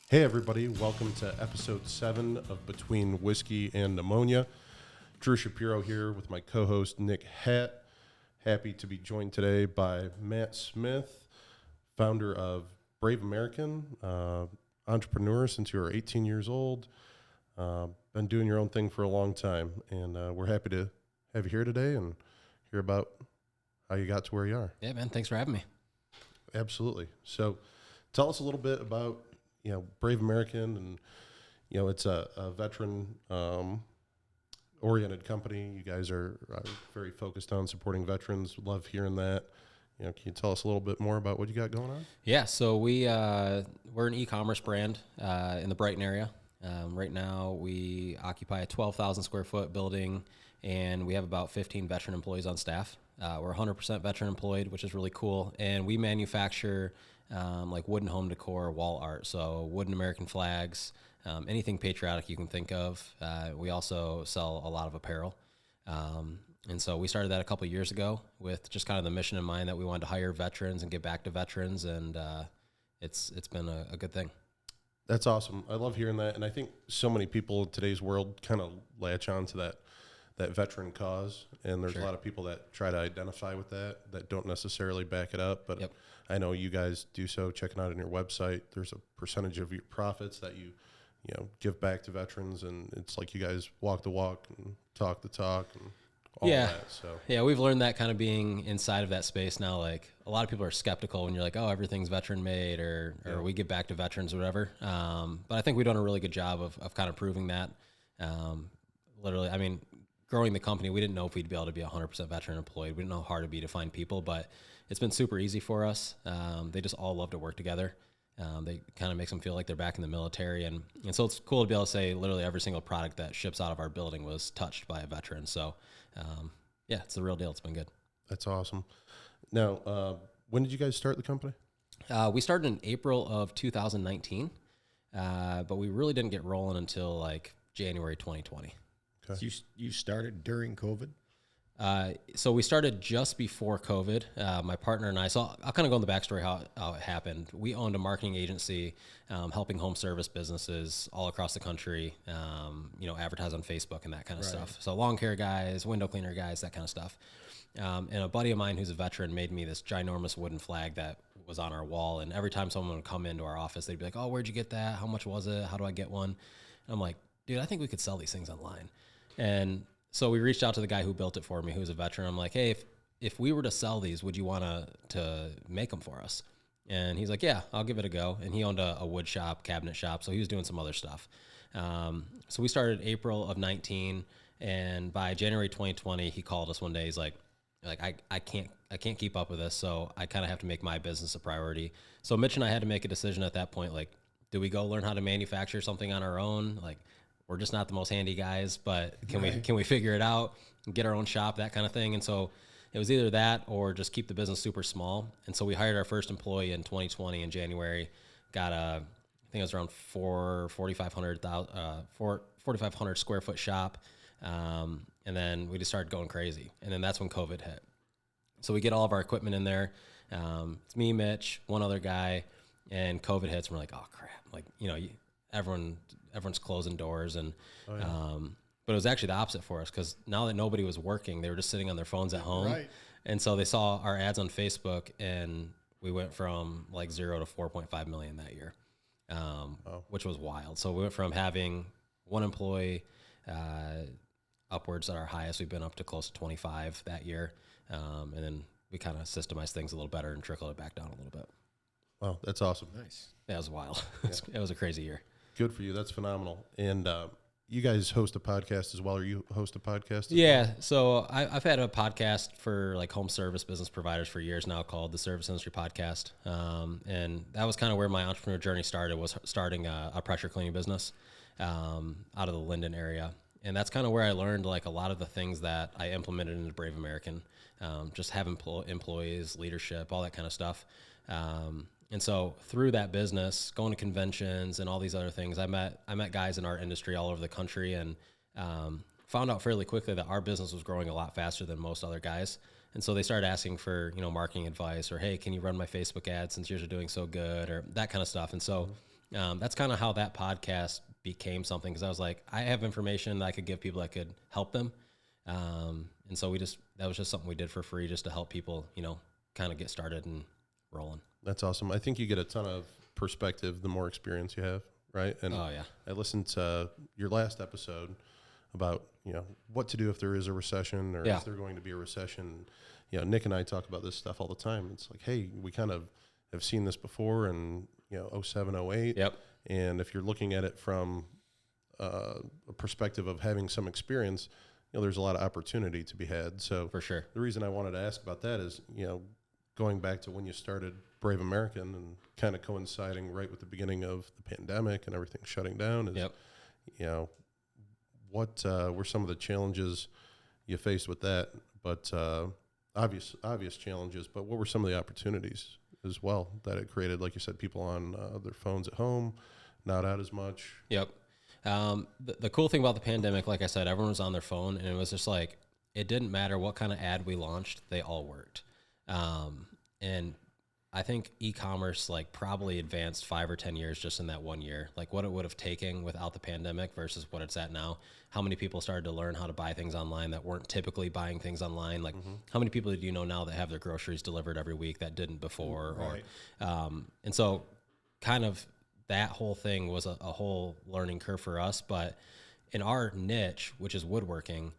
Hey everybody, welcome to episode 7 of Between Whiskey and Pneumonia. Drew Shapiro here with my co-host Nick Hatt. Happy to be joined today by Matt Smith, founder of Brave American, entrepreneur since you were 18 years old. Been doing your own thing for a long time, and we're happy to have you here today and hear about how you got to where you are. Yeah, man. Thanks for having me. Absolutely. So tell us a little bit about Brave American, and it's a veteran oriented company. You guys are very focused on supporting veterans. Love hearing that. Can you tell us a little bit more about what you got going on? Yeah, so we're an e-commerce brand in the Brighton area. Right now, we occupy a 12,000 square foot building, and we have about 15 veteran employees on staff. We're 100% veteran employed, which is really cool, and we manufacture like wooden home decor, wall art, so wooden American flags, anything patriotic you can think of. We also sell a lot of apparel. And so we started that a couple of years ago with just kind of the mission in mind that we wanted to hire veterans and give back to veterans, and it's been a good thing. That's awesome. I love hearing that, and I think so many people in today's world kind of latch on to that veteran cause, and there's a lot of people that try to identify with that don't necessarily back it up, but I know you guys do so. Checking out on your website, there's a percentage of your profits that you give back to veterans, and it's like you guys walk the walk and talk the talk and all that. So we've learned that kind of being inside of that space now. Like a lot of people are skeptical when you're like, oh, everything's veteran made or we give back to veterans or whatever. But I think we've done a really good job of kind of proving that. Literally, I mean, growing the company, we didn't know if we'd be able to be 100% veteran employed. We didn't know how hard it'd be to find people, but it's been super easy for us. They just all love to work together. They kind of makes them feel like they're back in the military. And so it's cool to be able to say literally every single product that ships out of our building was touched by a veteran. So, it's the real deal. It's been good. that's awesome. Now, when did you guys start the company? We started in April of 2019, but we really didn't get rolling until like January 2020. Okay. So you started during COVID? So we started just before COVID. My partner and I, so I'll kind of go in the backstory how it happened. We owned a marketing agency helping home service businesses all across the country, advertise on Facebook and that kind of stuff. So lawn care guys, window cleaner guys, that kind of stuff. And a buddy of mine who's a veteran made me this ginormous wooden flag that was on our wall. And every time someone would come into our office, they'd be like, oh, where'd you get that? How much was it? How do I get one? And I'm like, dude, I think we could sell these things online. And so we reached out to the guy who built it for me, who's a veteran. I'm like, hey, if we were to sell these, would you want to make them for us? And he's like, yeah, I'll give it a go. And he owned a wood shop, cabinet shop, so he was doing some other stuff. So we started April of 19, and by January 2020, he called us one day. He's like I can't keep up with this, so I kind of have to make my business a priority. So Mitch and I had to make a decision at that point, like, do we go learn how to manufacture something on our own? Like, we're just not the most handy guys, but can we figure it out and get our own shop, that kind of thing? And so it was either that or just keep the business super small. And so we hired our first employee in 2020 in January, got I think it was around 4,500 square foot shop. And then we just started going crazy. And then that's when COVID hit. So we get all of our equipment in there. It's me, Mitch, one other guy, and COVID hits. And we're like, oh crap. Like, everyone's closing doors, and but it was actually the opposite for us, because now that nobody was working, they were just sitting on their phones at home, Right. And so they saw our ads on Facebook, and we went from like 0 to 4.5 million that year, which was wild. So we went from having one employee upwards at our highest. We've been up to close to 25 that year, and then we kind of systemized things a little better and trickled it back down a little bit. Wow, that's awesome. Nice. That was wild. It was a crazy year. Good for you. That's phenomenal. And you guys host a podcast as well, or you host a podcast? Yeah. So I've had a podcast for like home service business providers for years now called the Service Industry Podcast. And that was kind of where my entrepreneur journey started, was starting a pressure cleaning business out of the Linden area. And that's kind of where I learned like a lot of the things that I implemented into Brave American, just have employees, leadership, all that kind of stuff. And so through that business, going to conventions and all these other things, I met guys in our industry all over the country, and found out fairly quickly that our business was growing a lot faster than most other guys. And so they started asking for, marketing advice, or, hey, can you run my Facebook ads since yours are doing so good, or that kind of stuff. And so That's kind of how that podcast became something, because I was like, I have information that I could give people that could help them. And so that was just something we did for free just to help people, kind of get started and rolling. That's awesome. I think you get a ton of perspective the more experience you have, right? And Oh, yeah. I listened to your last episode about, what to do if there is a recession or Yeah. is there going to be a recession. Nick and I talk about this stuff all the time. It's like, hey, we kind of have seen this before in, 07, 08. Yep. And if you're looking at it from a perspective of having some experience, there's a lot of opportunity to be had. So For sure. the reason I wanted to ask about that is, going back to when you started Brave American and kind of coinciding right with the beginning of the pandemic and everything shutting down is, Yep. What were some of the challenges you faced with that? But obvious challenges, but what were some of the opportunities as well that it created? Like you said, people on their phones at home, not out as much. Yep. The cool thing about the pandemic, like I said, everyone was on their phone, and it was just like, it didn't matter what kind of ad we launched, they all worked. And I think e-commerce probably advanced 5 or 10 years just in that 1 year, what it would have taken without the pandemic versus what it's at now. How many people started to learn how to buy things online that weren't typically buying things online? How many people do you know now that have their groceries delivered every week that didn't before? Right. And so kind of that whole thing was a whole learning curve for us. But in our niche, which is woodworking,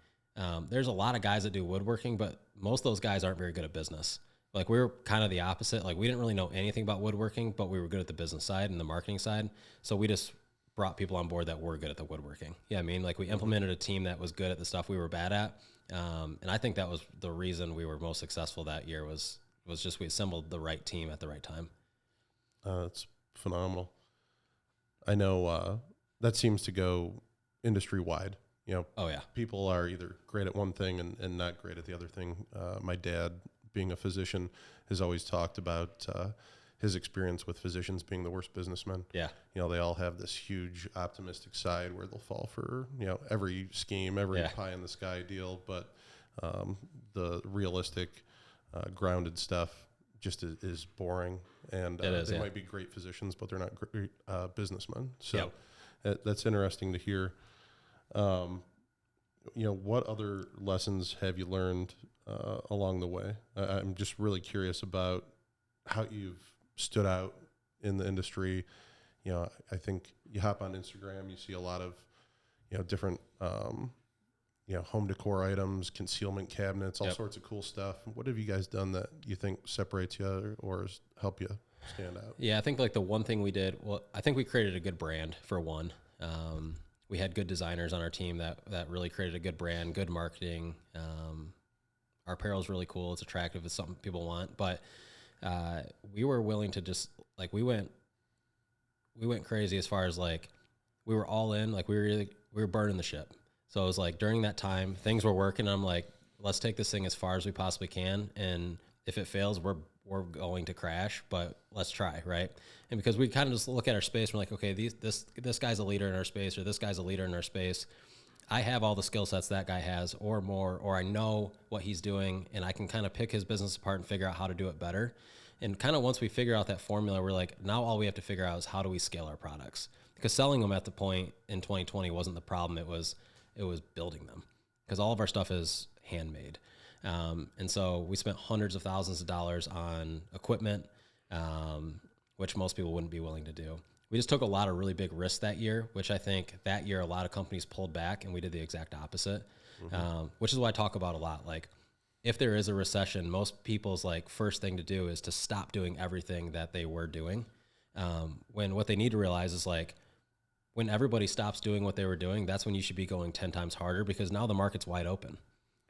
there's a lot of guys that do woodworking, but most of those guys aren't very good at business. We were kind of the opposite. We didn't really know anything about woodworking, but we were good at the business side and the marketing side. So we just brought people on board that were good at the woodworking. Yeah, I mean, we implemented a team that was good at the stuff we were bad at. And I think that was the reason we were most successful that year was just we assembled the right team at the right time. It's phenomenal. I know that seems to go industry wide. Oh, yeah. People are either great at one thing and not great at the other thing. My dad, being a physician, has always talked about his experience with physicians being the worst businessmen. Yeah. They all have this huge optimistic side where they'll fall for, every scheme, every pie in the sky deal. But the realistic, grounded stuff just is boring. And they might be great physicians, but they're not great businessmen. So that's interesting to hear. What other lessons have you learned along the way? I'm just really curious about how you've stood out in the industry. I think you hop on Instagram, you see a lot of, different, home decor items, concealment cabinets, all sorts of cool stuff. What have you guys done that you think separates you or has helped you stand out? Yeah, I think the one thing we did, I think we created a good brand for one. We had good designers on our team that really created a good brand, good marketing. Our apparel is really cool. It's attractive. It's something people want. But we were willing to just we went crazy as far as we were all in. We were burning the ship. So it was during that time things were working. I'm like, let's take this thing as far as we possibly can. And if it fails, we're going to crash, but let's try, right? And because we kind of just look at our space, we're like, okay, this guy's a leader in our space, or this guy's a leader in our space. I have all the skill sets that guy has, or more, or I know what he's doing, and I can kind of pick his business apart and figure out how to do it better. And kind of once we figure out that formula, we're like, now all we have to figure out is how do we scale our products? Because selling them at the point in 2020 wasn't the problem. It was building them, because all of our stuff is handmade. And so we spent hundreds of thousands of dollars on equipment, which most people wouldn't be willing to do. We just took a lot of really big risks that year, which I think that year a lot of companies pulled back, and we did the exact opposite, which is what I talk about a lot. If there is a recession, most people's first thing to do is to stop doing everything that they were doing. When what they need to realize is when everybody stops doing what they were doing, that's when you should be going 10 times harder, because now the market's wide open.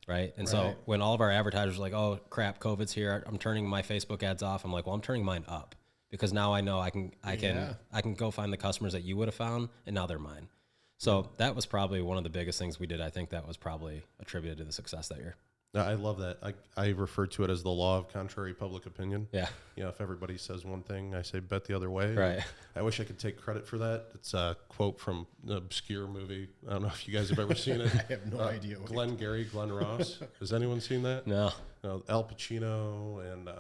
Right. And so when all of our advertisers are like, oh crap, COVID's here, I'm turning my Facebook ads off. I'm like, well, I'm turning mine up, because now I know I can go find the customers that you would have found, and now they're mine. So that was probably one of the biggest things we did. I think that was probably attributed to the success that year. I love that. I refer to it as the law of contrary public opinion. Yeah. If everybody says one thing, I say bet the other way. Right. I wish I could take credit for that. It's a quote from an obscure movie. I don't know if you guys have ever seen it. I have no idea. Glenn Ross. Has anyone seen that? No. Al Pacino and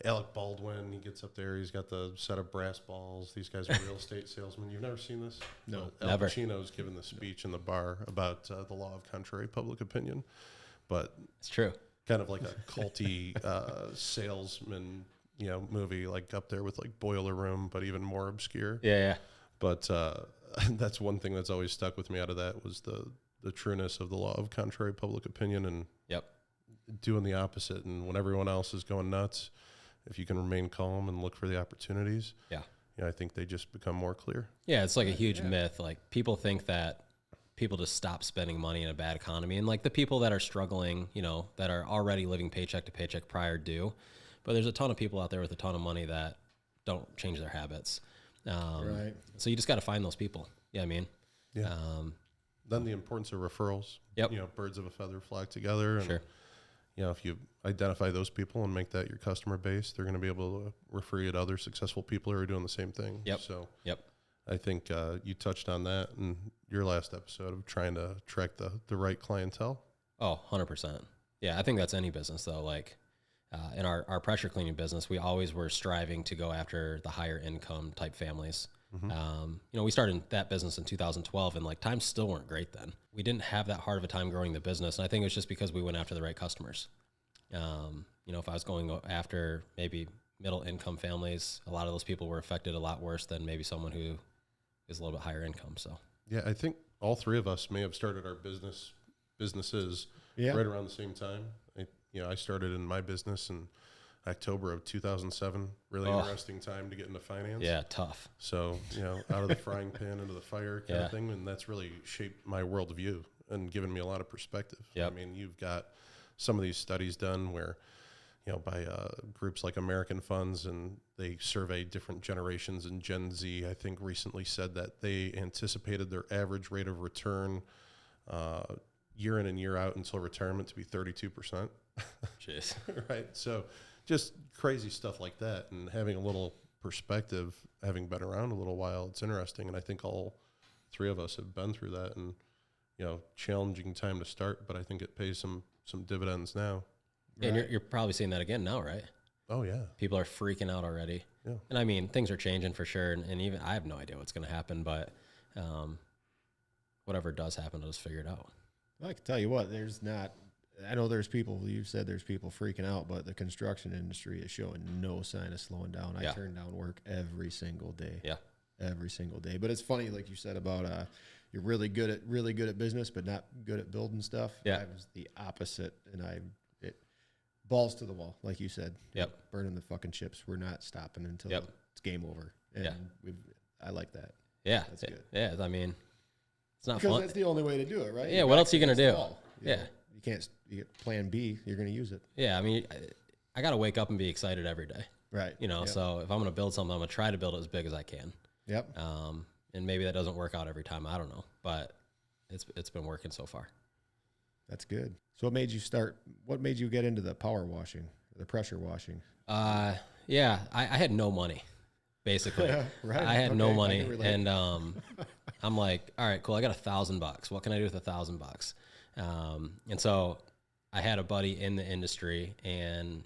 Alec Baldwin, he gets up there. He's got the set of brass balls. These guys are real estate salesmen. You've never seen this? No. Al Never. Pacino's giving the speech in the bar about the law of contrary public opinion, but It's true. kind of like a culty salesman, movie, like up there with like Boiler Room, but even more obscure. Yeah. But that's one thing that's always stuck with me out of that was the trueness of the law of contrary public opinion and Yep. doing the opposite. And when everyone else is going nuts, if you can remain calm and look for the opportunities, Yeah. I think they just become more clear. Yeah, it's like a huge myth. Like people think that people just stop spending money in a bad economy, and like the people that are struggling, that are already living paycheck to paycheck prior do. But there's a ton of people out there with a ton of money that don't change their habits. Right. So you just got to find those people. Yeah, I mean, Yeah. Then the importance of referrals. Yep. Birds of a feather flock together. And, Sure. if you identify those people and make that your customer base, they're going to be able to refer you to other successful people who are doing the same thing. Yep. So Yep. I think you touched on that in your last episode of trying to attract the right clientele. Oh, 100%. Yeah, I think that's any business though. Like in our pressure cleaning business, we always were striving to go after the higher income type families. We started that business in 2012 and like times still weren't great then. We didn't have that hard of a time growing the business. And I think it was just because we went after the right customers. If I was going after maybe middle income families, a lot of those people were affected a lot worse than maybe someone who is a little bit higher income. So Yeah, I think all three of us may have started our businesses Yeah. right around the same time. I started in my business in October of 2007. Really interesting time to get into finance. yeah, tough. So, out of the frying pan into the fire kind Yeah. of thing. And that's really shaped my worldview and given me a lot of perspective. Yep. I mean, you've got some of these studies done where, by groups like American Funds, and they survey different generations, and Gen Z, I think, recently said that they anticipated their average rate of return year in and year out until retirement to be 32%. Jeez. Right. So just crazy stuff like that, and having a little perspective, having been around a little while, it's interesting. And I think all three of us have been through that, and, challenging time to start, but I think it pays some dividends now. And you're probably seeing that again now, right? Oh yeah. People are freaking out already. Yeah. And I mean, things are changing for sure. And even I have no idea what's going to happen, but whatever does happen, I'll just figure it out. I can tell you what, I know there's people, you said there's people freaking out, but the construction industry is showing no sign of slowing down. I Yeah. turn down work every single day. Yeah. Every single day. But it's funny, like you said about you're really good at business, but not good at building stuff. Yeah. I was the opposite, and it balls to the wall, like you said. Yep. Burning the fucking chips. We're not stopping until Yep. it's game over. And Yeah. I like that. Yeah. That's good. Yeah. I mean, it's not Because fun. that's the only way to do it, right? Yeah, what else are you gonna do? Yeah. You can't. You get plan B. You're going to use it. Yeah. I mean, I got to wake up and be excited every day, Right. Yep. So if I'm going to build something, I'm going to try to build it as big as I can. Yep. And maybe that doesn't work out every time. I don't know, but it's been working so far. That's good. So what made you get into the power washing, the pressure washing? Yeah, I had no money, basically. Right. I had no Okay, I money, can relate. and I'm like, all right, cool. I got $1,000. What can I do with $1,000? And so I had a buddy in the industry, and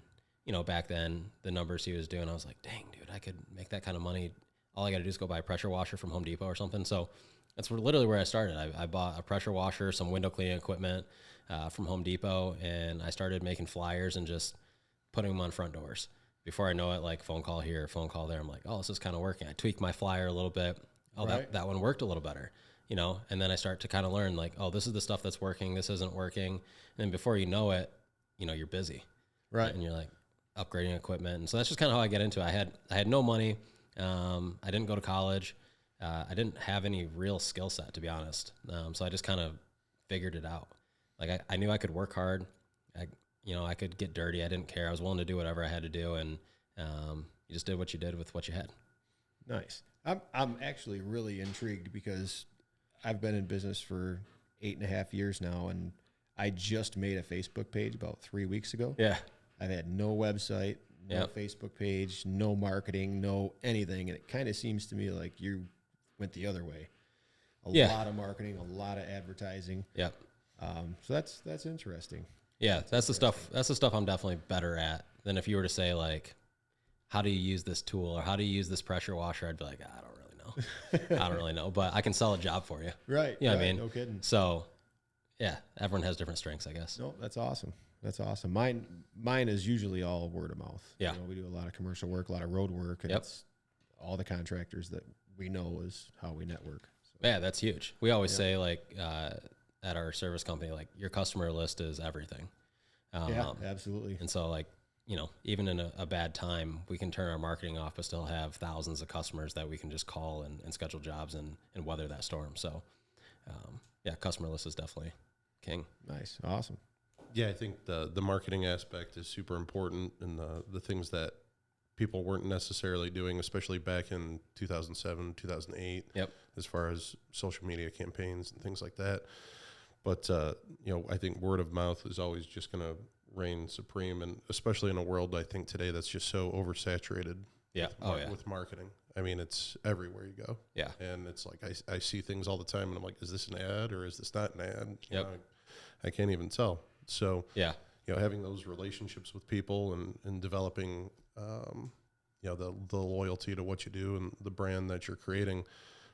back then the numbers he was doing, I was like, dang, dude, I could make that kind of money. All I got to do is go buy a pressure washer from Home Depot or something. So that's literally where I started. I bought a pressure washer, some window cleaning equipment from Home Depot, and I started making flyers and just putting them on front doors. Before I know it, like phone call here, phone call there, I'm like, oh, this is kind of working. I tweaked my flyer a little bit. Oh, Right. that one worked a little better, and then I start to kind of learn like, oh, this is the stuff that's working. This isn't working. And then before you know it, you're busy. Right. And you're like upgrading equipment. And so that's just kind of how I get into it. I had no money. I didn't go to college. I didn't have any real skill set, to be honest. So I just kind of figured it out. Like I knew I could work hard. I could get dirty. I didn't care. I was willing to do whatever I had to do. And you just did what you did with what you had. Nice. I'm actually really intrigued because I've been in business for 8.5 years now, and I just made a Facebook page about 3 weeks ago. Yeah. I've had no website, no Yep. Facebook page, no marketing, no anything, and it kind of seems to me like you went the other way. A Yeah. lot of marketing, a lot of advertising. Yep. So that's interesting. Yeah. That's the stuff I'm definitely better at than if you were to say like, how do you use this tool or how do you use this pressure washer? I'd be like, I don't really know. I don't really know, but I can sell a job for you. Right. You know right, what I mean? No kidding. So yeah, everyone has different strengths, I guess. No, that's awesome. That's awesome. Mine is usually all word of mouth. Yeah. We do a lot of commercial work, a lot of road work, and Yep. it's all the contractors that we know is how we network. So, Yeah, that's huge. We always say like at our service company, like your customer list is everything. yeah, absolutely. And so like, you know, even in a bad time, we can turn our marketing off, but still have thousands of customers that we can just call and schedule jobs and weather that storm. So yeah, customer list is definitely king. Nice. Awesome. Yeah, I think the marketing aspect is super important, and the things that people weren't necessarily doing, especially back in 2007, 2008, Yep. as far as social media campaigns and things like that. But, you know, I think word of mouth is always just going to reign supreme, and especially in a world, I think, today that's just so oversaturated Yeah. Oh yeah. with marketing. I mean, it's everywhere you go. Yeah. And it's like I see things all the time, and I'm like, is this an ad or is this not an ad? You Yep. know, I can't even tell. So, Yeah. you know, having those relationships with people and developing, you know, the loyalty to what you do and the brand that you're creating,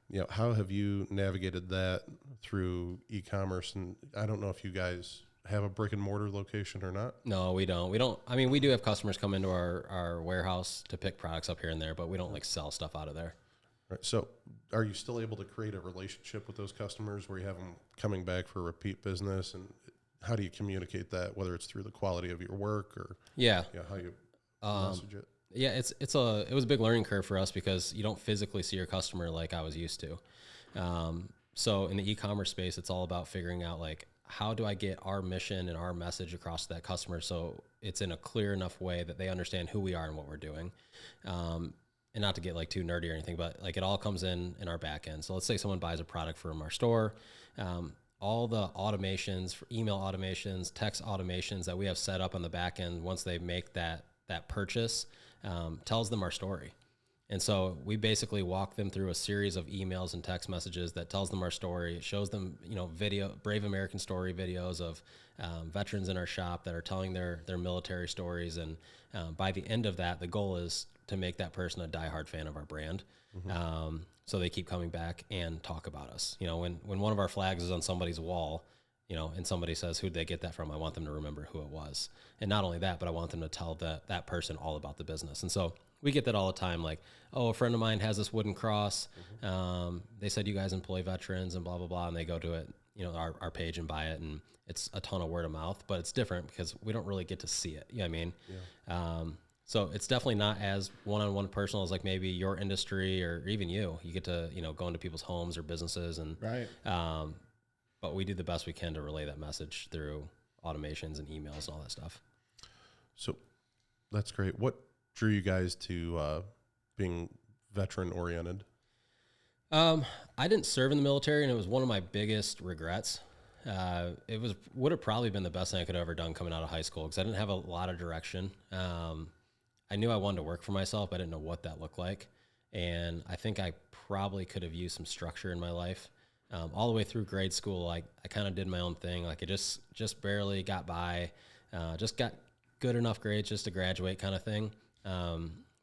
you know, how have you navigated that through e-commerce? And I don't know if you guys have a brick and mortar location or not. No, we don't. We don't. I mean, we do have customers come into our warehouse to pick products up here and there, but we don't like sell stuff out of there. Right. So are you still able to create a relationship with those customers where you have them coming back for repeat business? And how do you communicate that, whether it's through the quality of your work or Yeah. you know, how you message it? Yeah, it was a big learning curve for us because you don't physically see your customer like I was used to. So in the e-commerce space, it's all about figuring out like how do I get our mission and our message across to that customer so it's in a clear enough way that they understand who we are and what we're doing. And not to get like too nerdy or anything, but like it all comes in our back end. So let's say someone buys a product from our store. All the automations, for email automations, text automations that we have set up on the back end once they make that purchase tells them our story. And so we basically walk them through a series of emails and text messages that tells them our story. It shows them, you know, Brave American Story videos of veterans in our shop that are telling their military stories. And by the end of that, the goal is to make that person a diehard fan of our brand. So they keep coming back and talk about us. You know, when one of our flags is on somebody's wall, you know, and somebody says, who'd they get that from? I want them to remember who it was. And not only that, but I want them to tell that person all about the business. And so we get that all the time. Like, oh, a friend of mine has this wooden cross. They said you guys employ veterans and blah, blah, blah. And they go to it, you know, our page and buy it. And it's a ton of word of mouth, but it's different because we don't really get to see it. You know what I mean? Yeah. So it's definitely not as one-on-one personal as like maybe your industry or even you. You get to, you know, go into people's homes or businesses and Right. But we do the best we can to relay that message through automations and emails and all that stuff. So that's great. What drew you guys to being veteran oriented? I didn't serve in the military, and it was one of my biggest regrets. It would have probably been the best thing I could have ever done coming out of high school because I didn't have a lot of direction. I knew I wanted to work for myself. I didn't know what that looked like. And I think I probably could have used some structure in my life. All the way through grade school, I kind of did my own thing. Like I just barely got by, just got good enough grades just to graduate kind of thing.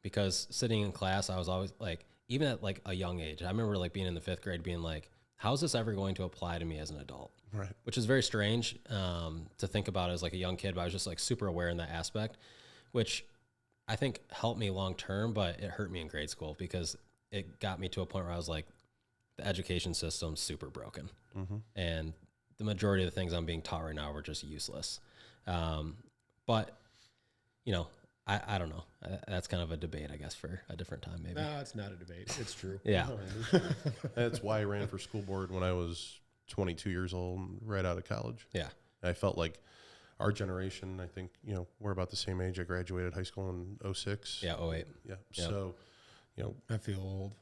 Because sitting in class, I was always like, even at like a young age, I remember like being in the 5th grade being like, how is this ever going to apply to me as an adult? Right. Which is very strange to think about as like a young kid, but I was just like super aware in that aspect, which I think helped me long term, but it hurt me in grade school because it got me to a point where I was like, the education system's super broken. And the majority of the things I'm being taught right now were just useless. But, you know, I don't know. That's kind of a debate, I guess, for a different time maybe. No, it's not a debate. It's true. Yeah. That's why I ran for school board when I was 22 years old, right out of college. Yeah. I felt like our generation, I think, you know, we're about the same age. I graduated high school in 06. Yeah, 08. Yeah. Yep. So, you know, I feel old.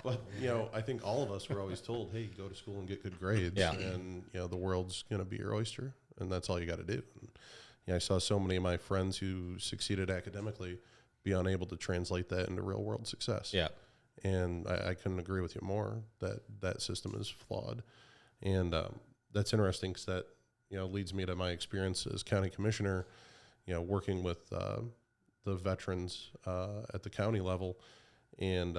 but, you know, I think all of us were always told, hey, go to school and get good grades. Yeah. And, you know, the world's going to be your oyster, and that's all you got to do. And, you know, I saw so many of my friends who succeeded academically be unable to translate that into real world success. Yeah. And I couldn't agree with you more that system is flawed. And that's interesting because that, you know, leads me to my experience as county commissioner, you know, working with the veterans at the county level. And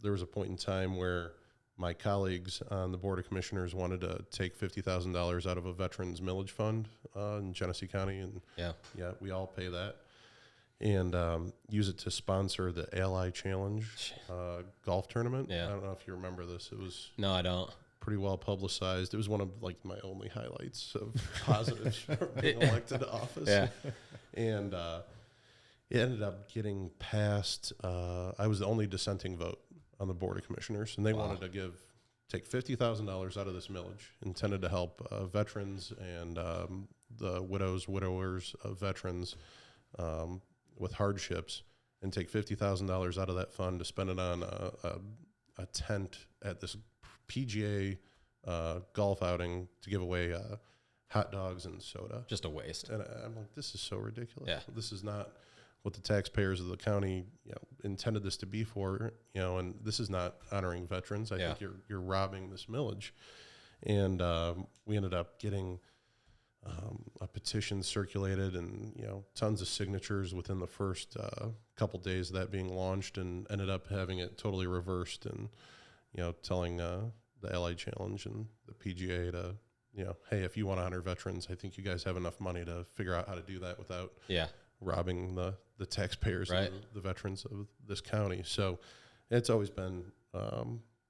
there was a point in time where my colleagues on the Board of Commissioners wanted to take $50,000 out of a veterans millage fund in Genesee County. And yeah, we all pay that. And use it to sponsor the Ally Challenge golf tournament. Yeah. I don't know if you remember this. It was No, I don't. pretty well publicized. It was one of like my only highlights of positives from being elected to office. Yeah. And it ended up getting passed. I was the only dissenting vote on the Board of Commissioners, and they wanted to take $50,000 out of this millage, intended to help veterans and the widowers of veterans with hardships, and take $50,000 out of that fund to spend it on a tent at this PGA golf outing to give away hot dogs and soda. Just a waste. And I'm like, this is so ridiculous. Yeah. This is not what the taxpayers of the county, intended this to be for, and this is not honoring veterans. I think you're robbing this millage. And we ended up getting a petition circulated and, tons of signatures within the first couple days of that being launched, and ended up having it totally reversed and, telling the Ally Challenge and the PGA to, hey, if you want to honor veterans, I think you guys have enough money to figure out how to do that without robbing the taxpayers and the veterans of this county. So it's always been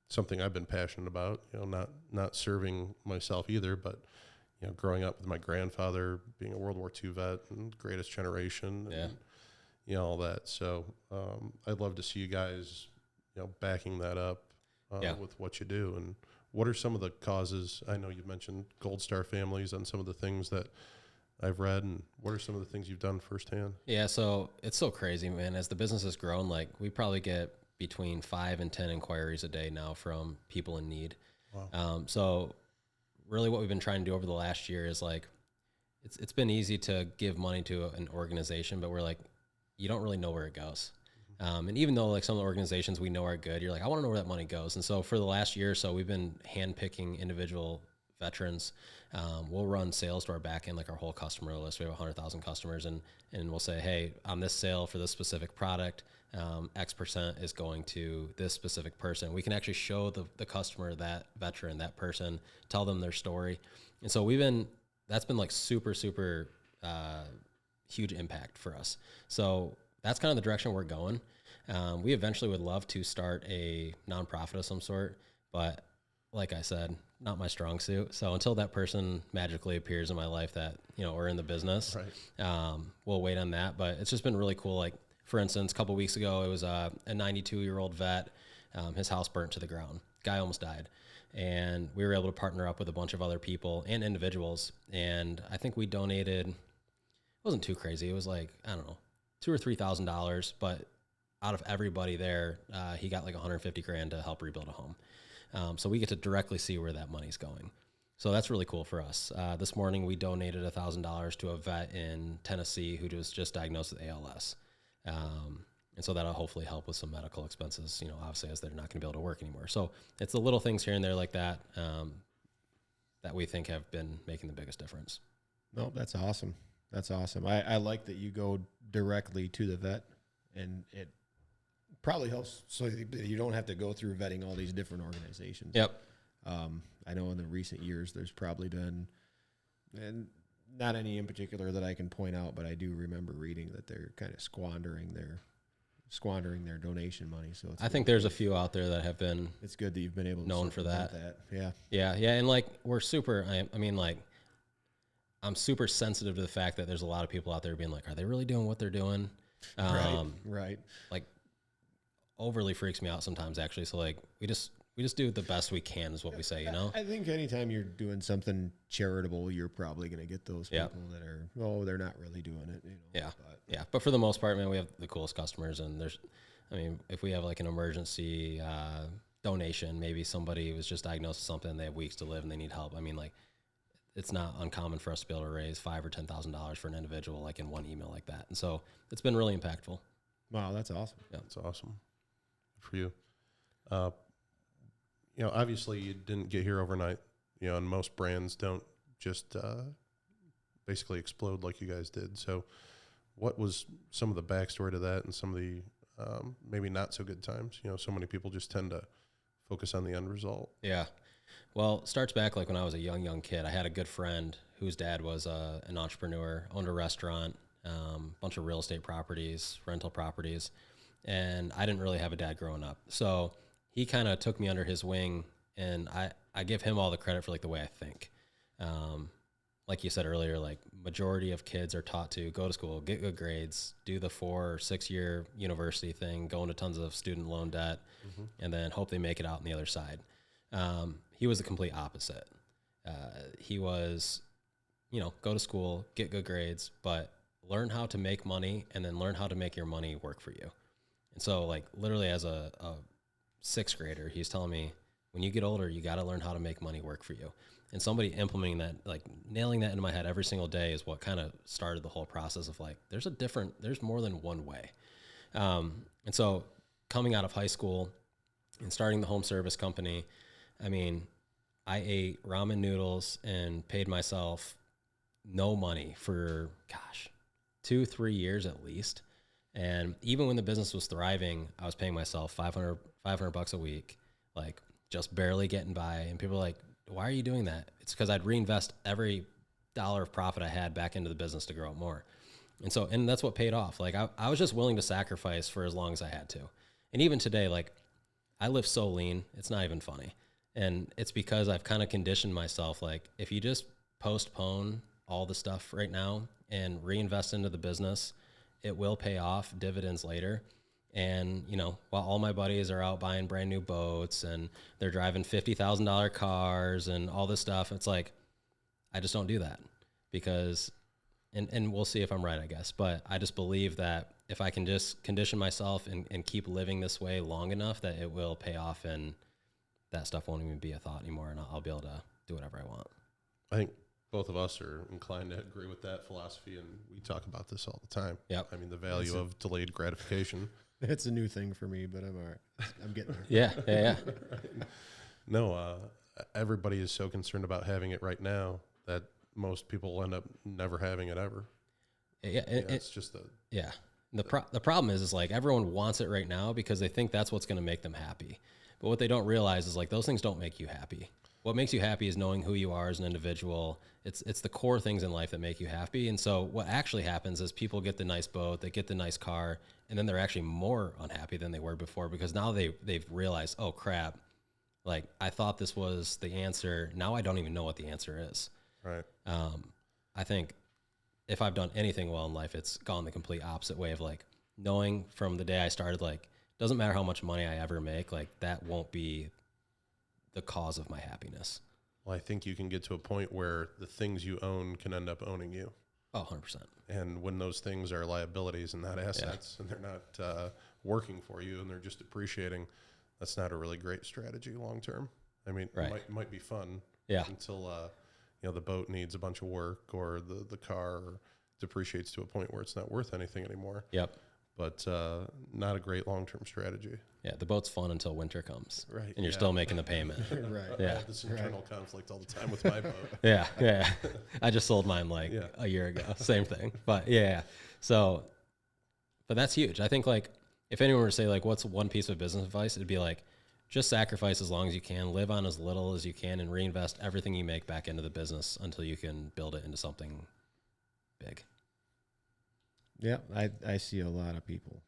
something I've been passionate about, not serving myself either, but, growing up with my grandfather being a World War II vet and Greatest Generation and, all that. So I'd love to see you guys, backing that up with what you do. And what are some of the causes? I know you mentioned Gold Star families and some of the things that I've read, and what are some of the things you've done firsthand? Yeah, so it's so crazy, man. As the business has grown, like we probably get between 5 and 10 inquiries a day now from people in need. Wow. So really what we've been trying to do over the last year is like, it's been easy to give money to an organization, but we're like, you don't really know where it goes. And even though like some of the organizations we know are good, you're like, I want to know where that money goes. And so for the last year or so, we've been handpicking individual veterans. We'll run sales to our back end, like our whole customer list. We have 100,000 customers, and we'll say, hey, on this sale for this specific product, X% is going to this specific person. We can actually show the customer, that veteran, that person, tell them their story. And so that's been like super, super huge impact for us. So that's kind of the direction we're going. We eventually would love to start a nonprofit of some sort, but like I said, not my strong suit. So until that person magically appears in my life that, or in the business, we'll wait on that. But it's just been really cool. Like, for instance, a couple weeks ago, it was a 92-year-old vet. His house burnt to the ground. Guy almost died. And we were able to partner up with a bunch of other people and individuals. And I think we donated, it wasn't too crazy. It was like, I don't know, $2,000 or $3,000. But out of everybody there, he got like $150,000 to help rebuild a home. So we get to directly see where that money's going. So that's really cool for us. This morning we donated $1,000 to a vet in Tennessee who was just diagnosed with ALS. And so that'll hopefully help with some medical expenses, obviously, as they're not going to be able to work anymore. So it's the little things here and there like that that we think have been making the biggest difference. No, that's awesome. That's awesome. I like that you go directly to the vet, and it probably helps so you don't have to go through vetting all these different organizations. Yep. I know in the recent years there's probably been, and not any in particular that I can point out, but I do remember reading that they're kind of squandering their donation money. So I think there's a few out there that have been. It's good that you've been able to known for that. Yeah, and like we're super. I mean, like I'm super sensitive to the fact that there's a lot of people out there being like, are they really doing what they're doing? Right. Like overly freaks me out sometimes, actually. So like we just do the best we can is what we say, I think anytime you're doing something charitable, you're probably going to get those people that are, they're not really doing it. But for the most part, man, we have the coolest customers, and if we have like an emergency donation, maybe somebody was just diagnosed with something, they have weeks to live and they need help. I mean, like it's not uncommon for us to be able to raise $5,000 or $10,000 for an individual, like in one email like that. And so it's been really impactful. Wow. That's awesome. Yeah, that's awesome for you. Obviously you didn't get here overnight, and most brands don't just basically explode like you guys did. So what was some of the backstory to that and some of the maybe not so good times? You know, so many people just tend to focus on the end result. Yeah. Well, it starts back like when I was a young kid. I had a good friend whose dad was an entrepreneur, owned a restaurant, bunch of real estate properties, rental properties, and I didn't really have a dad growing up. So he kind of took me under his wing, and I give him all the credit for like the way I think. Like you said earlier, like majority of kids are taught to go to school, get good grades, do the 4 or 6 year university thing, go into tons of student loan debt, and then hope they make it out on the other side. He was the complete opposite. He was, go to school, get good grades, but learn how to make money and then learn how to make your money work for you. And so like literally as a 6th grader, he's telling me, when you get older, you got to learn how to make money work for you. And somebody implementing that, like nailing that into my head every single day is what kind of started the whole process of like, there's more than one way. And so coming out of high school and starting the home service company, I mean, I ate ramen noodles and paid myself no money for, 2-3 years at least. And even when the business was thriving, I was paying myself $500 a week, like just barely getting by. And people are like, why are you doing that? It's because I'd reinvest every dollar of profit I had back into the business to grow it more. And that's what paid off. Like I was just willing to sacrifice for as long as I had to. And even today, like I live so lean, it's not even funny. And it's because I've kind of conditioned myself. Like if you just postpone all the stuff right now and reinvest into the business, it will pay off dividends later. And, while all my buddies are out buying brand new boats and they're driving $50,000 cars and all this stuff, it's like, I just don't do that because, and we'll see if I'm right, I guess, but I just believe that if I can just condition myself and keep living this way long enough that it will pay off and that stuff won't even be a thought anymore. And I'll be able to do whatever I want. I think both of us are inclined to agree with that philosophy, and we talk about this all the time. Yep. I mean, the value of delayed gratification. It's a new thing for me, but I'm all right. I'm getting there. Yeah. Right. No, everybody is so concerned about having it right now that most people end up never having it ever. Yeah. It's just yeah. The problem is like everyone wants it right now because they think that's what's going to make them happy. But what they don't realize is like those things don't make you happy. What makes you happy is knowing who you are as an individual. It's the core things in life that make you happy. And so what actually happens is people get the nice boat, they get the nice car, and then they're actually more unhappy than they were before because now they've realized, oh crap, like I thought this was the answer. Now I don't even know what the answer is. right. I think if I've done anything well in life, it's gone the complete opposite way of like knowing from the day I started, like doesn't matter how much money I ever make, like that won't be the cause of my happiness. Well, I think you can get to a point where the things you own can end up owning you. Oh, 100%. And when those things are liabilities and not assets, and they're not working for you and they're just depreciating, that's not a really great strategy long term. I mean, Right. it might be fun Yeah. until the boat needs a bunch of work or the car depreciates to a point where it's not worth anything anymore. Yep. But not a great long term strategy. Yeah. The boat's fun until winter comes. Right. And you're still making the payment. Right. I Yeah. have this internal conflict all the time with my boat. Yeah. I just sold mine like Yeah. a year ago. Same thing. But yeah. So, but that's huge. I think like if anyone were to say like, what's one piece of business advice? It'd be like, just sacrifice as long as you can, live on as little as you can, and reinvest everything you make back into the business until you can build it into something big. Yeah, I see a lot of people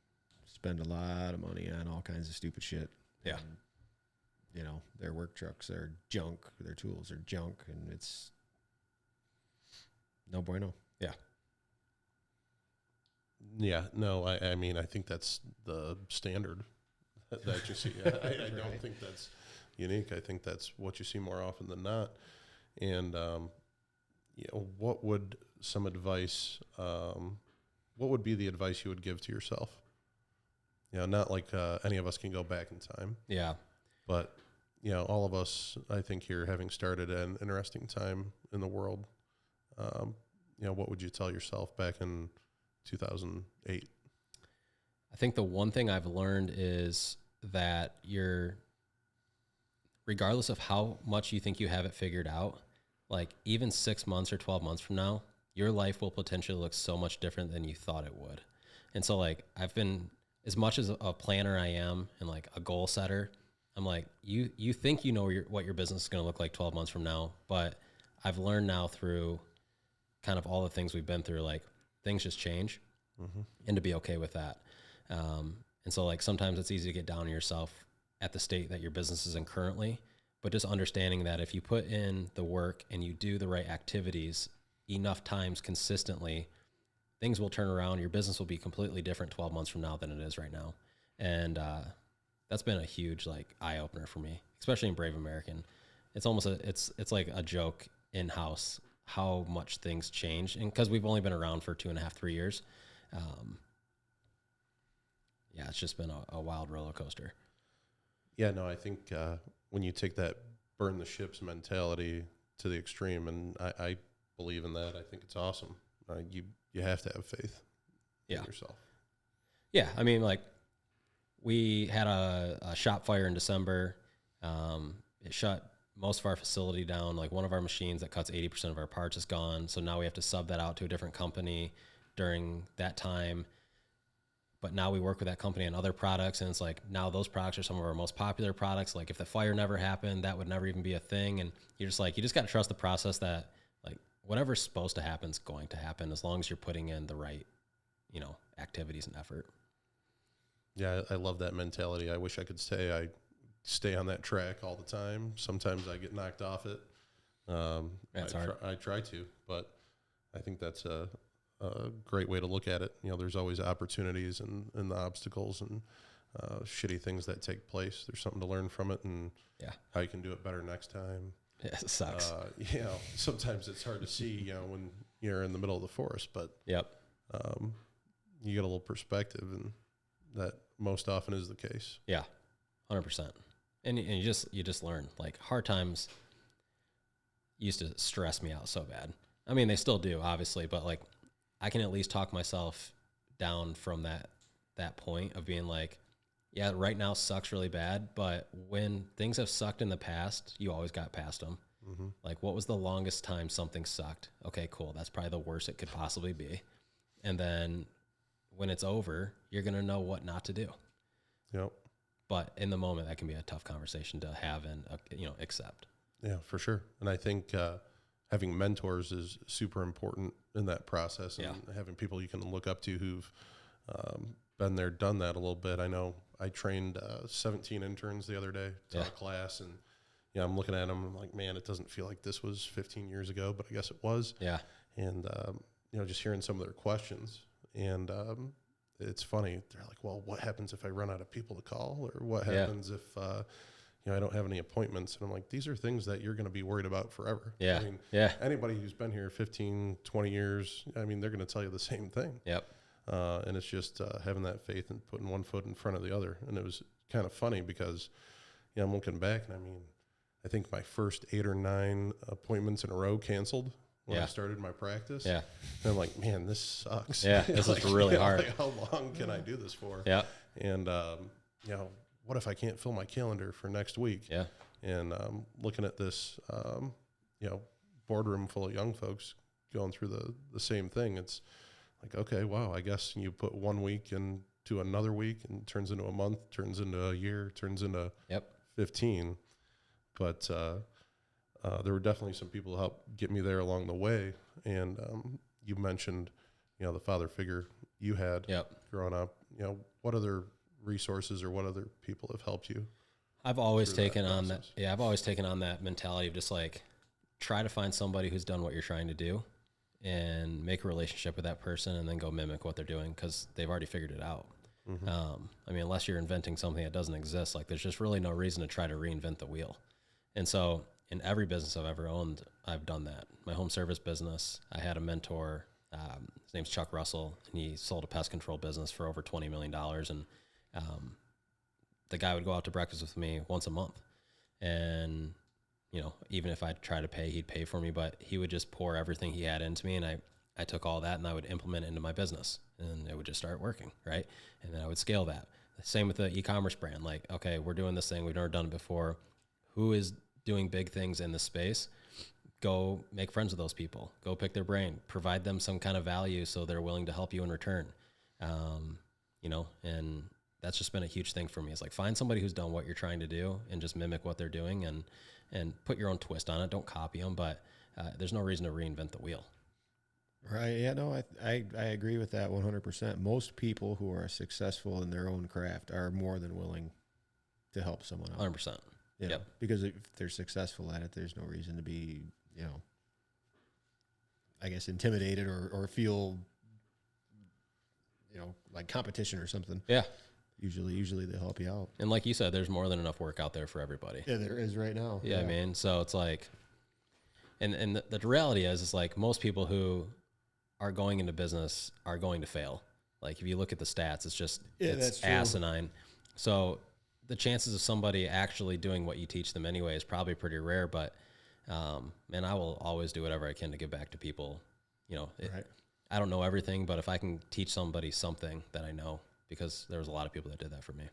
spend a lot of money on all kinds of stupid shit. Yeah. And, their work trucks are junk, their tools are junk, and it's no bueno. Yeah, no, I mean, I think that's the standard that you see. I don't think that's unique. I think that's what you see more often than not. And, what would some advice, what would be the advice you would give to yourself? Not like any of us can go back in time, Yeah. but, all of us, I think here, having started at an interesting time in the world, what would you tell yourself back in 2008? I think the one thing I've learned is that regardless of how much you think you have it figured out, like even 6 months or 12 months from now, your life will potentially look so much different than you thought it would. And so like I've been, as much as a planner I am and like a goal setter, I'm like, you think you know what your business is going to look like 12 months from now, but I've learned now through kind of all the things we've been through, like things just change, and to be okay with that. And so like sometimes it's easy to get down on yourself at the state that your business is in currently, but just understanding that if you put in the work and you do the right activities enough times consistently, things will turn around. Your business will be completely different 12 months from now than it is right now. And that's been a huge like eye opener for me, especially in Brave American. It's almost it's like a joke in house how much things change, and because we've only been around for 2.5, 3 years. Yeah, it's just been a wild roller coaster. Yeah, no, I think when you take that burn the ships mentality to the extreme, and I believe in that, I think it's awesome. You have to have faith in yourself. Yeah, I mean, like we had a shop fire in December. It shut most of our facility down. Like one of our machines that cuts 80% of our parts is gone. So now we have to sub that out to a different company during that time. But now we work with that company on other products, and it's like now those products are some of our most popular products. Like if the fire never happened, that would never even be a thing. And you're just like, you just got to trust the process that like whatever's supposed to happen is going to happen as long as you're putting in the right, activities and effort. Yeah, I love that mentality. I wish I could stay on that track all the time. Sometimes I get knocked off it. That's hard. I try to, but I think that's a great way to look at it. There's always opportunities and the obstacles and shitty things that take place. There's something to learn from it, and how you can do it better next time. Yeah, it sucks. Sometimes it's hard to see, when you're in the middle of the forest, but Yep. You get a little perspective, and that most often is the case. Yeah, 100%. And you just learn. Like hard times used to stress me out so bad. I mean, they still do, obviously, but like I can at least talk myself down from that point of being like, yeah, right now sucks really bad, but when things have sucked in the past, you always got past them. Mm-hmm. Like, what was the longest time something sucked? Okay, cool. That's probably the worst it could possibly be. And then when it's over, you're going to know what not to do. Yep. But in the moment, that can be a tough conversation to have and, accept. Yeah, for sure. And I think having mentors is super important in that process, and having people you can look up to who've been there, done that a little bit. I know I trained 17 interns the other day, taught a class, and I'm looking at them, I'm like, man, it doesn't feel like this was 15 years ago, but I guess it was. Yeah. And, just hearing some of their questions, and it's funny. They're like, well, what happens if I run out of people to call, or what happens if, I don't have any appointments? And I'm like, these are things that you're going to be worried about forever. Yeah. I mean, anybody who's been here 15, 20 years, I mean, they're going to tell you the same thing. Yep. And it's just having that faith and putting one foot in front of the other. And it was kind of funny because, I'm looking back, and I mean, I think my first 8 or 9 appointments in a row canceled when I started my practice. Yeah. And I'm like, man, this sucks. Yeah, this is really hard. Like, how long can I do this for? Yeah. And, what if I can't fill my calendar for next week? Yeah. And looking at this, boardroom full of young folks going through the same thing, it's like, okay, wow, I guess you put 1 week into another week, and it turns into a month, turns into a year, turns into 15. But there were definitely some people who helped get me there along the way. And you mentioned, the father figure you had growing up. What other resources or what other people have helped you? I've always taken on that. Yeah, I've always taken on that mentality of just like try to find somebody who's done what you're trying to do and make a relationship with that person, and then go mimic what they're doing because they've already figured it out. Mm-hmm. I mean, unless you're inventing something that doesn't exist, like there's just really no reason to try to reinvent the wheel. And so in every business I've ever owned, I've done that. My home service business, I had a mentor. His name's Chuck Russell, and he sold a pest control business for over $20 million. And the guy would go out to breakfast with me once a month. And, even if I tried to pay, he'd pay for me, but he would just pour everything he had into me. And I took all that and I would implement it into my business, and it would just start working. Right. And then I would scale that. Same with the e-commerce brand. Like, okay, we're doing this thing. We've never done it before. Who is doing big things in the space? go make friends with those people, go pick their brain, provide them some kind of value so they're willing to help you in return. You know, and that's just been a huge thing for me. It's like, find somebody who's done what you're trying to do and just mimic what they're doing and put your own twist on it. Don't copy them, but there's no reason to reinvent the wheel. Right. Yeah, no, I agree with that 100%. Most people who are successful in their own craft are more than willing to help someone out. 100%. You know, Yep. because if they're successful at it, there's no reason to be, you know, I guess intimidated or feel, you know, like competition or something. Yeah. Usually they help you out. And like you said, there's more than enough work out there for everybody. Yeah, there is right now. Yeah, I mean, so it's like, and the reality is like most people who are going into business are going to fail. Like if you look at the stats, it's just, that's it's true. asinine. So the chances of somebody actually doing what you teach them anyway is probably pretty rare, but, man, I will always do whatever I can to give back to people. You know, Right. I don't know everything, but if I can teach somebody something that I know, because there was a lot of people that did that for me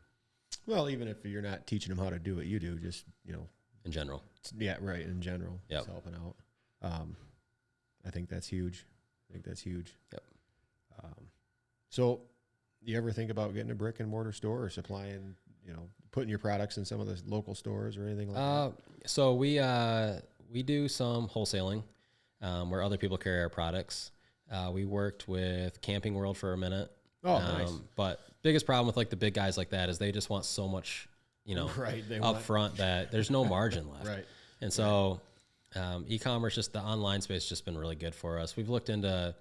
Well, even if you're not teaching them how to do what you do, just, you know, in general. yeah, right. In general, Yep. just helping out. I think that's huge. Yep. So you ever think about getting a brick and mortar store or supplying, you know, putting your products in some of the local stores or anything like that? So we do some wholesaling, where other people carry our products. We worked with Camping World for a minute. Oh, nice. But biggest problem with like the big guys like that is they just want so much, you know, Right, they up want- front that there's no margin left. Right. And so, e-commerce, just the online space, has just been really good for us. We've looked into,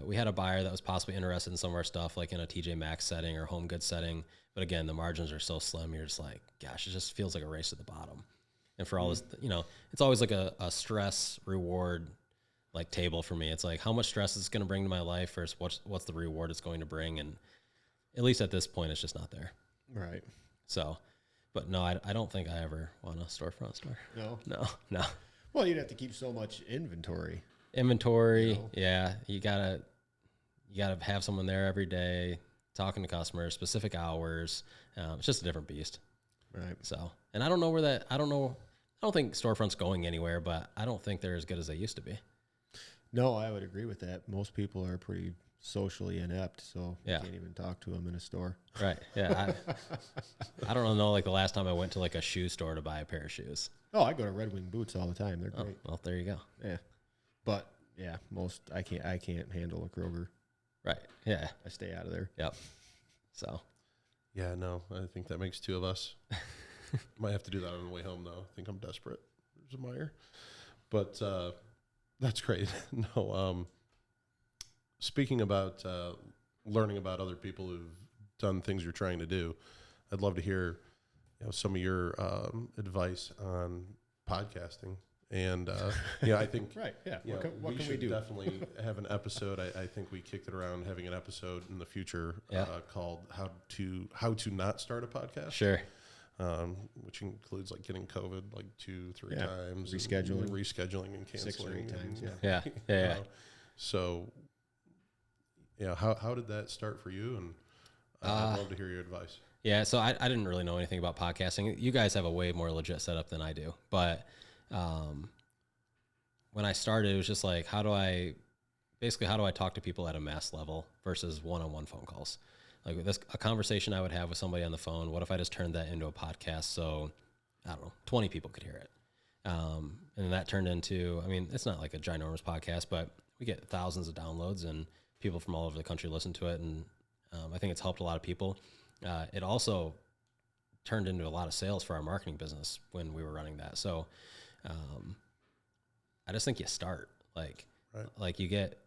we had a buyer that was possibly interested in some of our stuff, like in a TJ Maxx setting or Home Goods setting. But again, the margins are so slim. You're just like, gosh, it just feels like a race to the bottom. And for all this, you know, it's always like a stress reward like table for me. It's like, how much stress is it going to bring to my life versus what's the reward it's going to bring? And at least at this point, it's just not there. Right. So, but no, I don't think I ever want a storefront store. No. Well, you'd have to keep so much inventory. Inventory. You know? Yeah. You gotta have someone there every day talking to customers, specific hours. It's just a different beast. Right. So, and I don't think storefront's going anywhere, but I don't think they're as good as they used to be. No, I would agree with that. Most people are pretty socially inept, so Yeah. you can't even talk to them in a store. Right. Yeah. I don't know, like the last time I went to like a shoe store to buy a pair of shoes. Oh, I go to Red Wing Boots all the time. They're Oh, great. well, there you go. Yeah. But yeah, I can't handle a Kroger. Right. Yeah. I stay out of there. Yep. So, Yeah, no, I think that makes two of us. Might have to do that on the way home, though. I think I'm desperate. There's a Meyer. But that's great. No, speaking about learning about other people who've done things you're trying to do, I'd love to hear, you know, some of your advice on podcasting. And yeah, I think Right. Yeah. you know, What we can we should do? definitely have an episode. I think we kicked it around having an episode in the future Yeah. called how to not start a podcast. sure. Which includes like getting COVID like 2-3 Yeah. times, Rescheduling. and canceling, 6 or 8 times. and, Yeah. Yeah. So, yeah, how did that start for you? And I'd love to hear your advice. Yeah, so I didn't really know anything about podcasting. You guys have a way more legit setup than I do. But when I started, it was just like, how do I talk to people at a mass level versus one-on-one phone calls? Like a conversation I would have with somebody on the phone, what if I just turned that into a podcast so, I don't know, 20 people could hear it? And that turned into, I mean, it's not like a ginormous podcast, but we get thousands of downloads and people from all over the country listen to it. And I think it's helped a lot of people. It also turned into a lot of sales for our marketing business when we were running that. So I just think you start like you get,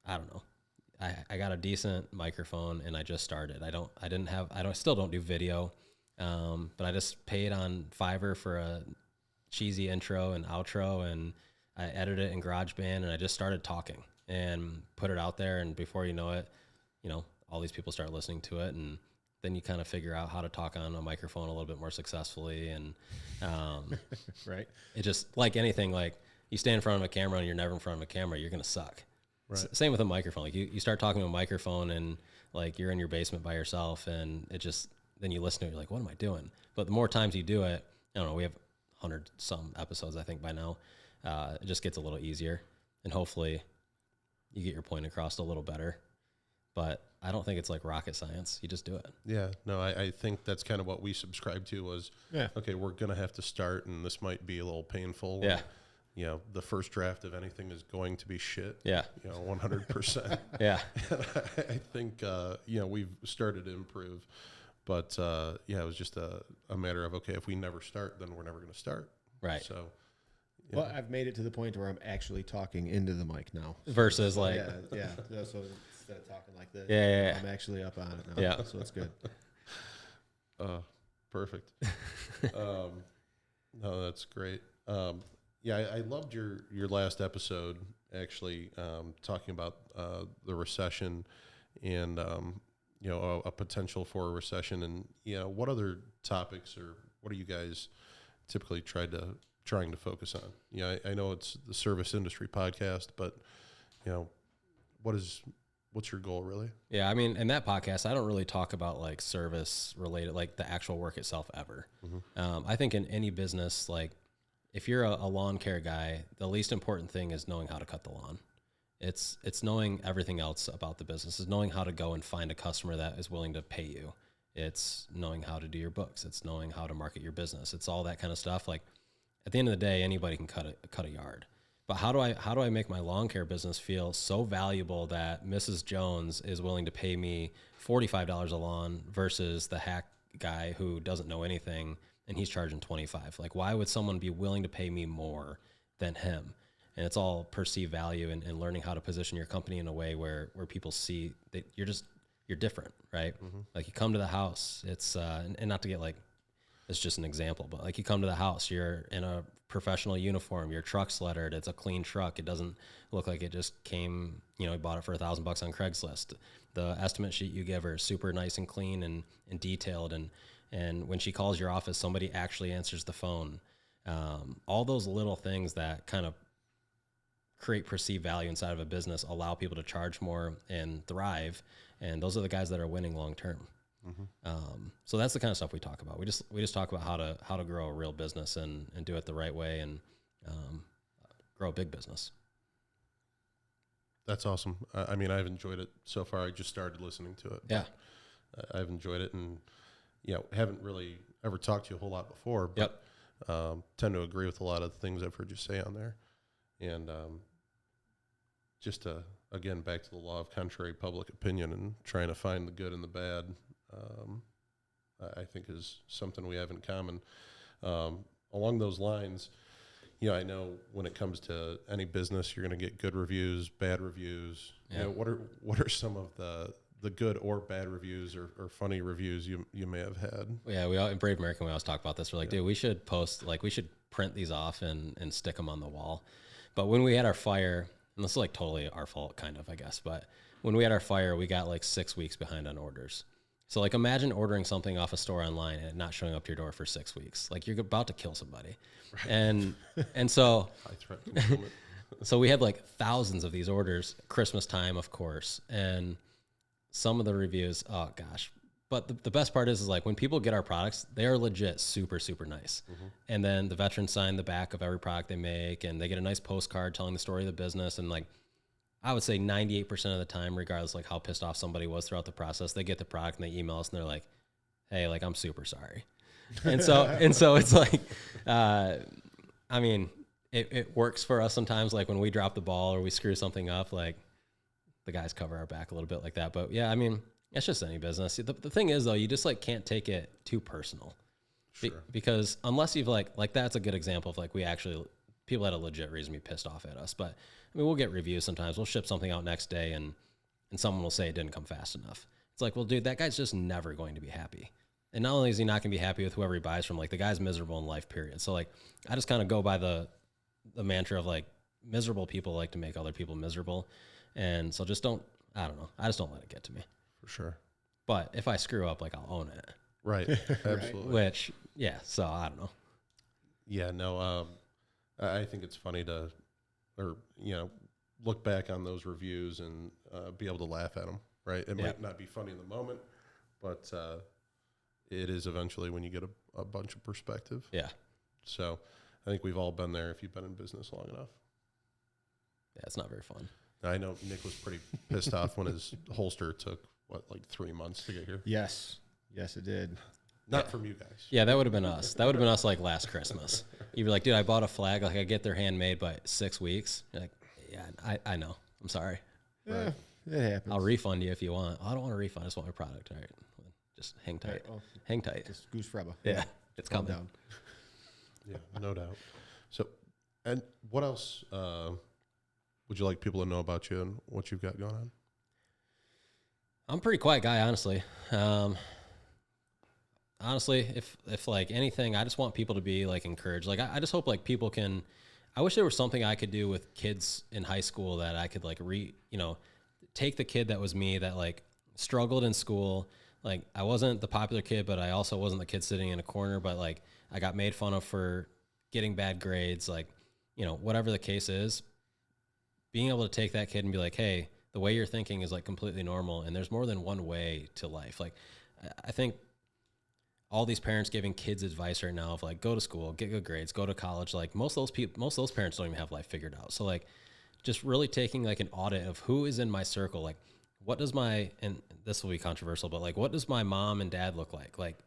I don't know. I got a decent microphone and I just started. I still don't do video. But I just paid on Fiverr for a cheesy intro and outro, and I edited it in GarageBand, and I just started talking and put it out there. And before you know it, you know, all these people start listening to it, and then you kind of figure out how to talk on a microphone a little bit more successfully. And Right. it just, like anything, like you stand in front of a camera and you're never in front of a camera, you're going to suck. Right. Same with a microphone. Like you start talking to a microphone and like you're in your basement by yourself, and it just, then you listen to it, you're like, what am I doing? But the more times you do it, I don't know, we have 100 some episodes, I think, by now. it just gets a little easier, and hopefully you get your point across a little better. But I don't think it's like rocket science. You just do it. Yeah, no, I think that's kind of what we subscribe to was, okay, we're going to have to start, and this might be a little painful. Yeah. You know, the first draft of anything is going to be shit. Yeah. 100%. Yeah. I think, we've started to improve. But, it was just a matter of, okay, if we never start, then we're never going to start. Right. So, Well, I've made it to the point where I'm actually talking into the mic now. Versus like, Yeah. So instead of talking like this, Yeah. I'm actually up on it now. Yeah. So it's good. perfect. No, that's great. I loved your last episode, actually, talking about the recession and, a potential for a recession. And, what other topics or what are you guys typically trying to focus on? I know it's the service industry podcast, but, what's your goal really? yeah, I mean, in that podcast, I don't really talk about like service related, like the actual work itself ever. I think in any business, like if you're a lawn care guy, the least important thing is knowing how to cut the lawn. It's knowing everything else about the business. It's knowing how to go and find a customer that is willing to pay you. It's knowing how to do your books. It's knowing how to market your business. It's all that kind of stuff. Like at the end of the day, anybody can cut a yard. But how do I make my lawn care business feel so valuable that Mrs. Jones is willing to pay me $45 a lawn versus the hack guy who doesn't know anything and he's charging $25? Like, why would someone be willing to pay me more than him? And it's all perceived value and learning how to position your company in a way where people see that you're different, right? Like you come to the house, it's and not to get like, it's just an example, but like you come to the house, you're in a professional uniform, your truck's lettered, it's a clean truck. It doesn't look like it just came, you bought it for $1,000 on Craigslist. The estimate sheet you give her is super nice and clean and detailed. And when she calls your office, somebody actually answers the phone. All those little things that kind of create perceived value inside of a business allow people to charge more and thrive. And those are the guys that are winning long-term. So that's the kind of stuff we talk about. We just talk about how to grow a real business and do it the right way and grow a big business. That's awesome. I mean, I've enjoyed it so far. I just started listening to it. Yeah. I've enjoyed it and, haven't really ever talked to you a whole lot before, but tend to agree with a lot of the things I've heard you say on there. And just to, again, back to the law of contrary public opinion and trying to find the good and the bad, I think is something we have in common. Along those lines, I know when it comes to any business, you're going to get good reviews, bad reviews. Yeah. What are some of the good or bad reviews or funny reviews you may have had? Yeah, in Brave American, we always talk about this. We're like, dude, we should print these off and stick them on the wall. But when we had our fire, and this is like totally our fault, kind of, I guess, but when we had our fire, we got like 6 weeks behind on orders. So like imagine ordering something off a store online and not showing up to your door for 6 weeks. Like you're about to kill somebody. Right. And so I threaten fulfillment. So we had like thousands of these orders, Christmas time, of course. And some of the reviews, oh gosh. But the best part is like when people get our products, they are legit super, super nice. And then the veterans sign the back of every product they make and they get a nice postcard telling the story of the business. And like, I would say 98% of the time, regardless like how pissed off somebody was throughout the process, they get the product and they email us and they're like, hey, like I'm super sorry. And so it's like, I mean, it works for us sometimes. Like when we drop the ball or we screw something up, like the guys cover our back a little bit like that. But yeah, I mean, it's just any business. The thing is though, you just like can't take it too personal. Sure. Because unless you've like that's a good example of like people had a legit reason to be pissed off at us. But I mean, we'll get reviews sometimes. We'll ship something out next day and someone will say it didn't come fast enough. It's like, well, dude, that guy's just never going to be happy. And not only is he not going to be happy with whoever he buys from, like the guy's miserable in life, period. So like, I just kind of go by the mantra of like miserable people like to make other people miserable. And so I just don't let it get to me. For sure. But if I screw up, like I'll own it. Right. Absolutely. Which, yeah. So I don't know. Yeah, no, I think it's funny to, look back on those reviews and be able to laugh at them, right? It might not be funny in the moment, but it is eventually when you get a bunch of perspective. Yeah. So I think we've all been there if you've been in business long enough. Yeah, it's not very fun. I know Nick was pretty pissed off when his holster took, like 3 months to get here? Yes, it did. Not from you guys. Yeah, that would have been us. That would have been us like last Christmas. You'd be like, dude, I bought a flag. Like, I get their handmade by 6 weeks. You're like, yeah, I know. I'm sorry. Yeah, it happens. I'll refund you if you want. I don't want a refund. I just want my product. All right. Just hang tight. Right, well, Hang tight. just goose freba. Yeah, it's Calm coming. down. Yeah, no doubt. So, and what else would you like people to know about you and what you've got going on? I'm a pretty quiet guy, honestly. Honestly, if like anything, I just want people to be like encouraged. Like I just hope like people can. I wish there was something I could do with kids in high school that I could like take the kid that was me that like struggled in school. Like I wasn't the popular kid, but I also wasn't the kid sitting in a corner. But like I got made fun of for getting bad grades. Like whatever the case is, being able to take that kid and be like, hey, the way you're thinking is like completely normal, and there's more than one way to life. Like I think all these parents giving kids advice right now of like, go to school, get good grades, go to college. Like most of those parents don't even have life figured out. So like just really taking like an audit of who is in my circle. Like what does and this will be controversial, but like, what does my mom and dad look like? Like,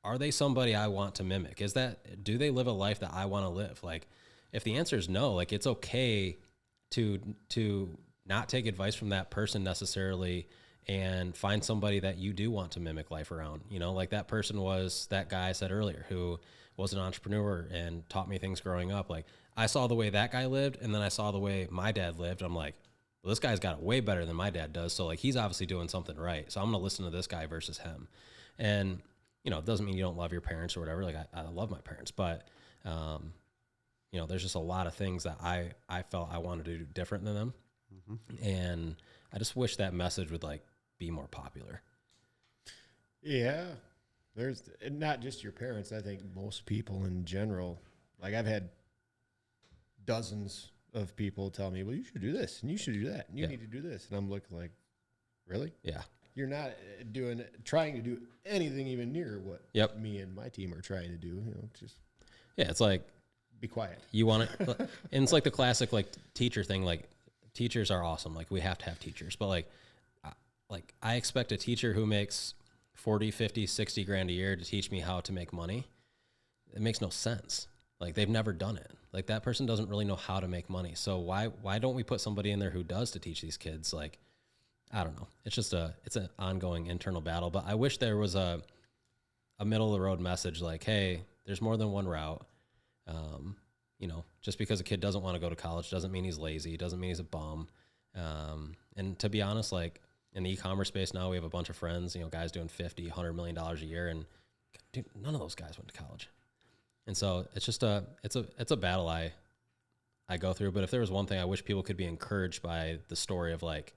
are they somebody I want to mimic? Do they live a life that I want to live? Like if the answer is no, like it's okay to not take advice from that person necessarily and find somebody that you do want to mimic life around. Like that person was that guy I said earlier who was an entrepreneur and taught me things growing up. Like I saw the way that guy lived, and then I saw the way my dad lived. I'm like, well, this guy's got it way better than my dad does. So like, he's obviously doing something right. So I'm going to listen to this guy versus him. And, it doesn't mean you don't love your parents or whatever. Like I love my parents, but, there's just a lot of things that I felt I wanted to do different than them. Mm-hmm. And I just wish that message would like be more popular. Yeah. There's not just your parents. I think most people in general, like I've had dozens of people tell me, well, you should do this and you should do that and you need to do this. And I'm looking like, really? Yeah. You're not trying to do anything even near what me and my team are trying to do. Just it's like, be quiet. You want it. And it's like the classic, like teacher thing. Like teachers are awesome. Like we have to have teachers, but like I expect a teacher who makes 40, 50, 60 grand a year to teach me how to make money. It makes no sense. Like they've never done it. Like that person doesn't really know how to make money. So why don't we put somebody in there who does to teach these kids? Like, I don't know. It's just it's an ongoing internal battle, but I wish there was a middle of the road message like, hey, there's more than one route. Just because a kid doesn't want to go to college doesn't mean he's lazy. Doesn't mean he's a bum. And to be honest, like in the e-commerce space now, we have a bunch of friends, guys doing $50, $100 million a year. And dude, none of those guys went to college. And so it's just it's a battle I go through. But if there was one thing, I wish people could be encouraged by the story of like,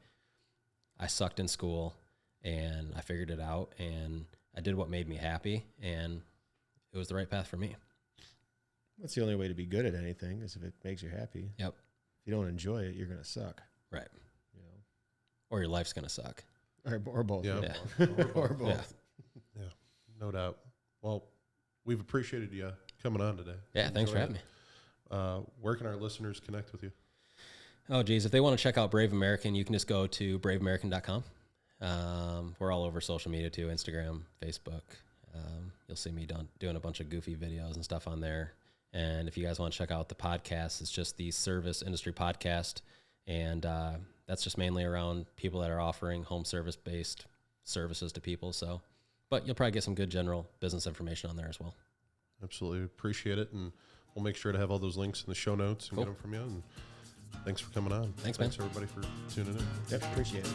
I sucked in school and I figured it out and I did what made me happy and it was the right path for me. That's the only way to be good at anything is if it makes you happy. Yep. If you don't enjoy it, you're going to suck. Right. Or your life's going to suck. Or both. Yeah. Or both. Yeah, no doubt. Well, we've appreciated you coming on today. Yeah, thanks for having me. Where can our listeners connect with you? Oh, geez. If they want to check out Brave American, you can just go to braveamerican.com. We're all over social media too, Instagram, Facebook. You'll see me doing a bunch of goofy videos and stuff on there. And if you guys want to check out the podcast, it's just the Service Industry Podcast. And that's just mainly around people that are offering home service-based services to people. So, but you'll probably get some good general business information on there as well. Absolutely. Appreciate it. And we'll make sure to have all those links in the show notes and get them from you. And thanks for coming on. Thanks, man. Thanks, everybody, for tuning in. Yep, appreciate it.